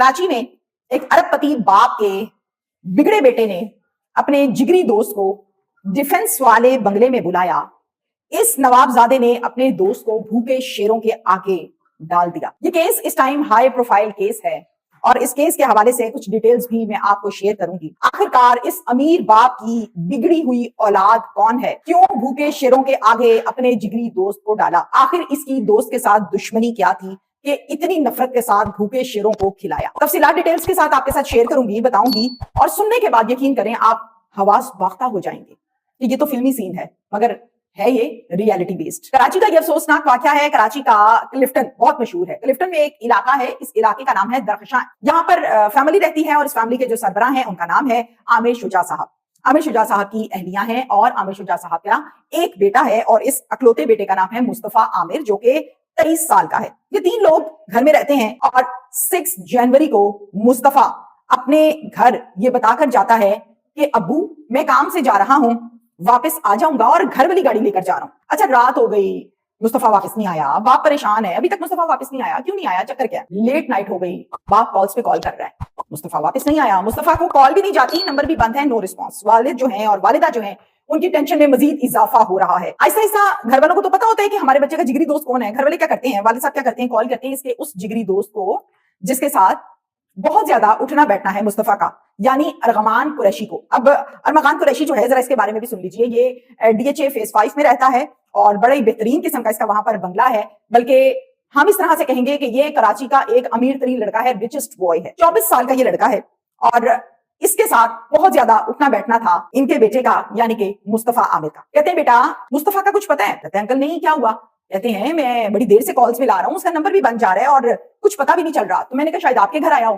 कराची में एक अरबपति बाप के बिगड़े बेटे ने अपने जिगरी दोस्त को डिफेंस वाले बंगले में बुलाया। इस नवाबजादे ने अपने दोस्त को भूखे शेरों के आगे डाल दिया। ये केस इस टाइम हाई प्रोफाइल केस है और इस केस के हवाले से कुछ डिटेल्स भी मैं आपको शेयर करूंगी। आखिरकार इस अमीर बाप की बिगड़ी हुई औलाद कौन है, क्यों भूखे शेरों के आगे अपने जिगरी दोस्त को डाला, आखिर इसकी दोस्त के साथ दुश्मनी क्या थी कि इतनी नफरत के साथ भूखे शेरों को खिलाया। तफसीलात डिटेल्स के साथ आपके साथ शेयर करूंगी, बताऊंगी, और सुनने के बाद यकीन करें आप हवास बाख्ता हो जाएंगे कि ये तो फिल्मी सीन है मगर है ये रियलिटी बेस्ड। कराची का ये अफसोसनाक वाकया है। कराची का क्लिफ्टन बहुत मशहूर है। क्लिफ्टन में एक इलाका है, इस इलाके का नाम है दरख्शां। यहाँ पर फैमिली रहती है और इस फैमिली के जो सरबराह हैं उनका नाम है आमिर शुजा साहब। आमिर शुजा साहब की अहलियां हैं और आमिर शुजा साहब का एक बेटा है और इस अकलौते बेटे का नाम है मुस्तफा आमिर जो कि 23 साल का है। ये तीन लोग घर में रहते हैं और 6 जनवरी को मुस्तफा अपने घर ये बताकर जाता है कि अब्बू मैं काम से जा रहा हूँ, वापस आ जाऊंगा और घर वाली गाड़ी लेकर जा रहा हूँ। अच्छा रात हो गई, मुस्तफा वापस नहीं आया, बाप परेशान है, अभी तक मुस्तफा वापस नहीं आया, क्यों नहीं आया, चक्कर क्या? लेट नाइट हो गई, बाप कॉल्स पे कॉल कर रहा है, मुस्तफा वापस नहीं आया, मुस्तफा को कॉल भी नहीं जाती, नंबर भी बंद है, नो रिस्पॉन्स। वालिद जो है और वालिदा जो है उनकी टेंशन में मजीद इजाफा हो रहा है। ऐसा ऐसा घर वालों को तो पता होता है कि हमारे बच्चे का जिगरी दोस्त कौन है। घर वाले क्या करते हैं, वालिद साहब क्या करते हैं, कॉल करते हैं इसके उस जिगरी दोस्त को जिसके साथ बहुत ज्यादा उठना बैठना है मुस्तफा का, यानी अरगमान कुरैशी को। अब अरगमान कुरैशी जो है जरा इसके बारे में भी सुन लीजिए। ये डीएचए फेज 5 में रहता है और बड़ा ही बेहतरीन किस्म का इसका वहां पर बंगला है, बल्कि हम इस तरह से कहेंगे कि ये कराची का एक अमीर तरीन लड़का है, रिचेस्ट बॉय है। 24 साल का ये लड़का है और इसके साथ बहुत ज्यादा उठना बैठना था इनके बेटे का, यानी कि मुस्तफा आमिर का। कहते हैं बेटा मुस्तफा का कुछ पता है? कहते हैं अंकल नहीं, क्या हुआ? कहते हैं मैं बड़ी देर से कॉल्स में ला रहा हूँ, उसका नंबर भी बंद जा रहा है और कुछ पता भी नहीं चल रहा, तो मैंने कहा शायद आपके घर आया हो।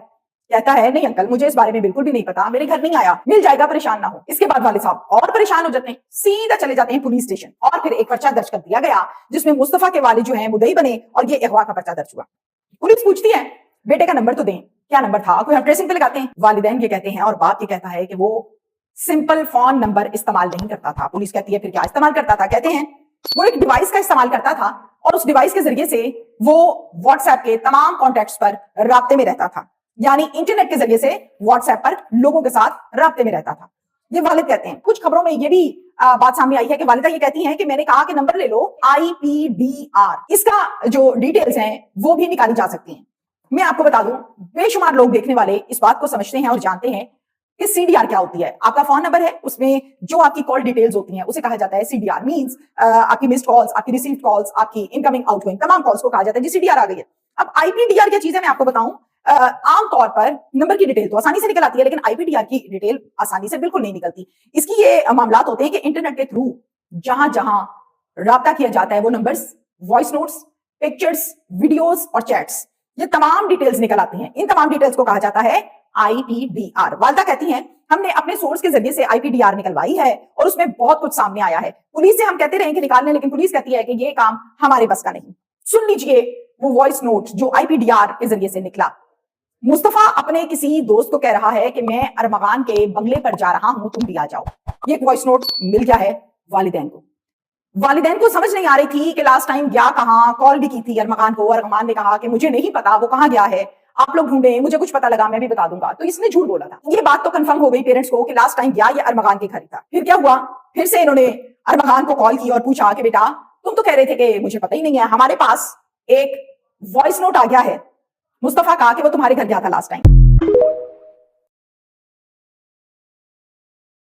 कहता है नहीं अंकल मुझे इस बारे में बिल्कुल भी नहीं पता, मेरे घर नहीं आया, मिल जाएगा, परेशान ना हो। इसके बाद वाले साहब और परेशान हो जाते हैं, सीधा चले जाते हैं पुलिस स्टेशन और फिर एक पर्चा दर्ज कर दिया गया जिसमें मुस्तफा के वालिद जो है मुद्दई बने और ये अगवा का पर्चा दर्ज हुआ। पुलिस पूछती है बेटे का नंबर तो दें, क्या नंबर था, कोई हम ट्रेसिंग पे लगाते हैं। वालिदैन ये कहते हैं और बाप ये कहता है कि वो सिंपल फोन नंबर इस्तेमाल नहीं करता था। पुलिस कहती है फिर क्या इस्तेमाल करता था? कहते हैं वो एक डिवाइस का इस्तेमाल करता था और उस डिवाइस के जरिए से वो व्हाट्सएप के तमाम कॉन्टेक्ट्स पर राब्ते में रहता था, यानी इंटरनेट के जरिए से व्हाट्सएप पर लोगों के साथ राब्ते में रहता था। ये वालिद कहते हैं। कुछ खबरों में ये भी बात सामने आई है कि वालिदा ये कहती हैं कि मैंने कहा कि नंबर ले लो IPDR, इसका जो डिटेल्स हैं वो भी निकाली जा सकती हैं। मैं आपको बता दूं बेशुमार लोग देखने वाले इस बात को समझते हैं और जानते हैं कि CDR क्या होती है। आपका फोन नंबर है, उसमें जो आपकी कॉल डिटेल्स होती हैं उसे कहा जाता है CDR। मींस आपकी मिस्ड कॉल्स, आपकी रिसीव्ड कॉल्स, आपकी इनकमिंग आउटगोइंग तमाम कॉल्स को कहा जाता है जी CDR आ गई है। अब IPDR क्या चीज है मैं आपको बताऊं। आम तौर पर नंबर की डिटेल तो आसानी से निकल आती है लेकिन IPDR की डिटेल आसानी से बिल्कुल नहीं निकलती। इसकी ये मामलात होते हैं कि इंटरनेट के थ्रू जहां जहां राब्ता किया जाता है वो numbers, voice notes, pictures, videos और चैट्स, ये तमाम डिटेल्स निकल आती हैं। इन तमाम डिटेल्स को कहा जाता है IPDR। वालिदा कहती हैं हमने अपने सोर्स के जरिए से IPDR निकलवाई है और उसमें बहुत कुछ सामने आया है। पुलिस से हम कहते रहे कि निकालने, लेकिन पुलिस कहती है कि ये काम हमारे बस का नहीं। सुन लीजिए वो वॉइस नोट जो IPDR के जरिए से निकला। मुस्तफा अपने किसी दोस्त को कह रहा है कि मैं अरमगान के बंगले पर जा रहा हूं, तुम भी आ जाओ। ये एक वॉइस नोट मिल गया है वालिदैन को। वालिदैन को समझ नहीं आ रही थी कि लास्ट टाइम गया कहां, कॉल भी की थी अरमगान को, अरमगान ने कहा कि मुझे नहीं पता वो कहां गया है, आप लोग ढूंढे, मुझे कुछ पता लगा मैं भी बता दूंगा। तो इसने झूठ बोला था। ये बात तो कंफर्म हो गई पेरेंट्स को कि लास्ट टाइम गया ये अरमगान के घर था। फिर क्या हुआ, फिर से इन्होंने अरमगान को कॉल की और पूछा कि बेटा तुम तो कह रहे थे कि मुझे पता ही नहीं है, हमारे पास एक वॉइस नोट आ गया है मुस्तफा का कि वो तुम्हारे घर गया था लास्ट टाइम।